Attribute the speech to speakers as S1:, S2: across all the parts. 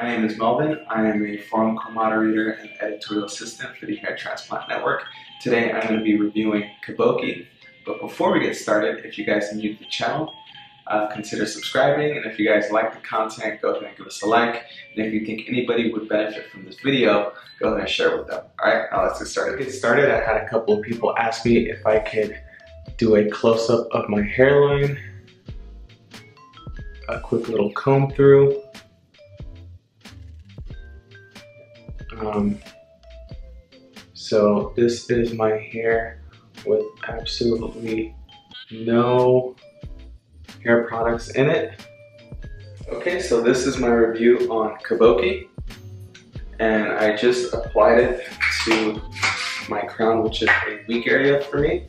S1: My name is Melvin. I am a forum co-moderator and editorial assistant for the Hair Transplant Network. Today I'm going to be reviewing Caboki. But before we get started, if you guys are new to the channel, consider subscribing, and if you guys like the content, go ahead and give us a like. And if you think anybody would benefit from this video, go ahead and share it with them. Alright, now let's get started. I had a couple of people ask me if I could do a close-up of my hairline, a quick little comb through. So this is my hair with absolutely no hair products in it. Okay, so this is my review on Caboki, and I just applied it to my crown, which is a weak area for me.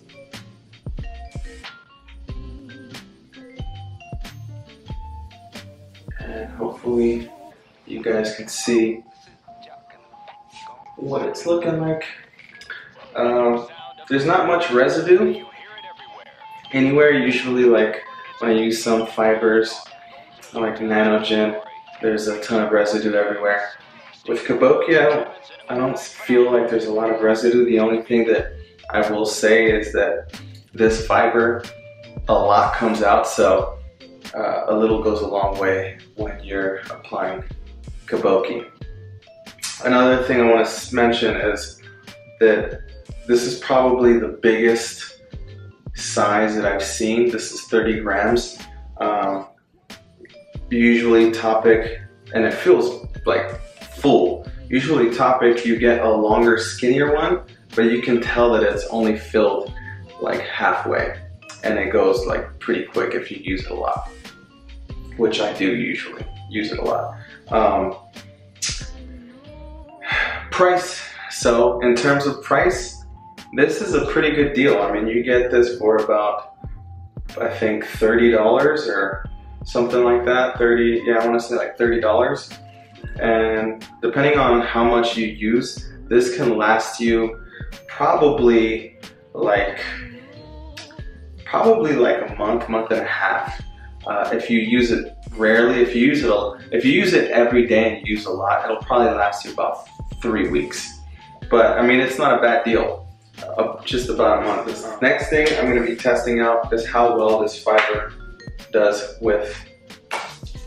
S1: And hopefully you guys can see what it's looking like. There's not much residue anywhere. Usually, like when I use some fibers like Nanogen, there's a ton of residue everywhere. With Caboki, I don't feel like there's a lot of residue. The only thing that I will say is that this fiber, a lot comes out, so a little goes a long way when you're applying Caboki. Another thing I want to mention is that this is probably the biggest size that I've seen. This is 30 grams. Usually Topic, and it feels like full. Usually Topic, you get a longer, skinnier one, but you can tell that it's only filled like halfway, and it goes like pretty quick if you use it a lot, which I do usually use it a lot. Price. So in terms of price, this is a pretty good deal. I mean, you get this for about, I think, $30 or something like that. Yeah, I want to say like $30. And depending on how much you use, this can last you probably like a month and a half. If you use it rarely, if you use it every day and you use a lot, it'll probably last you about 3 weeks. But I mean, it's not a bad deal. Just about a month. This next thing I'm going to be testing out is how well this fiber does with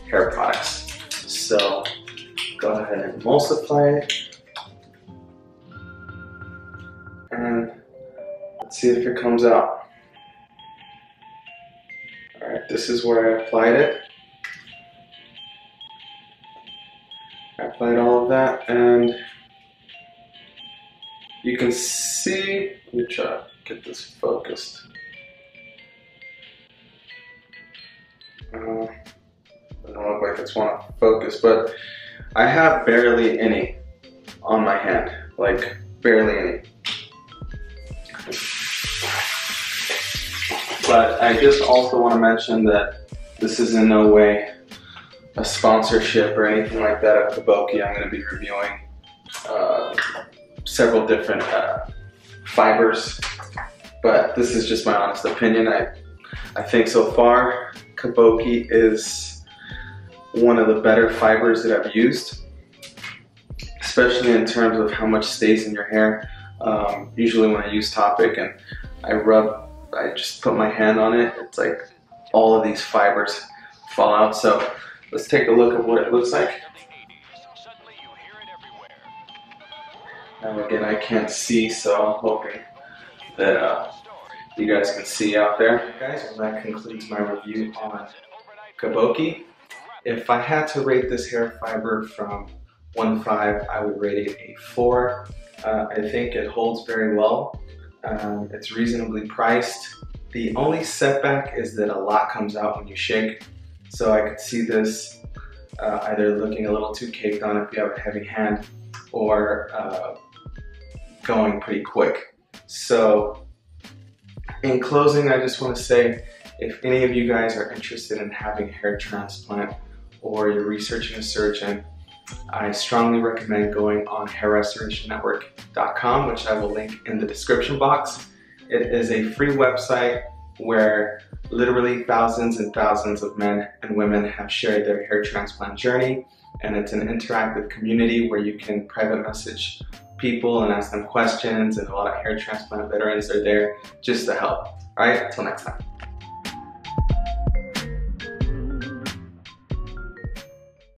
S1: hair products. So go ahead and emulsify it, and let's see if it comes out. Alright, this is where I applied it. I applied all of that, and you can see, let me try to get this focused. I don't look like it's want to focus, but I have barely any on my hand, like barely any. But I just also want to mention that this is in no way a sponsorship or anything like that of Caboki. I'm going to be reviewing several different fibers, but this is just my honest opinion. I think so far Caboki is one of the better fibers that I've used, especially in terms of how much stays in your hair. Usually when I use Topic and I just put my hand on it, it's like all of these fibers fall out. So let's take a look at what it looks like. And again, I can't see, so I'm hoping that you guys can see out there. Guys, well, that concludes my review on Caboki. If I had to rate this hair fiber from 1 to 5, I would rate it a 4. I think it holds very well. It's reasonably priced. The only setback is that a lot comes out when you shake. So I could see this either looking a little too caked on if you have a heavy hand, or going pretty quick. So in closing, I just want to say, if any of you guys are interested in having a hair transplant, or you're researching a surgeon, I strongly recommend going on hairrestorationnetwork.com, which I will link in the description box. It is a free website where literally thousands and thousands of men and women have shared their hair transplant journey, and it's an interactive community where you can private message people and ask them questions, and a lot of hair transplant veterans are there just to help. All right, until next time.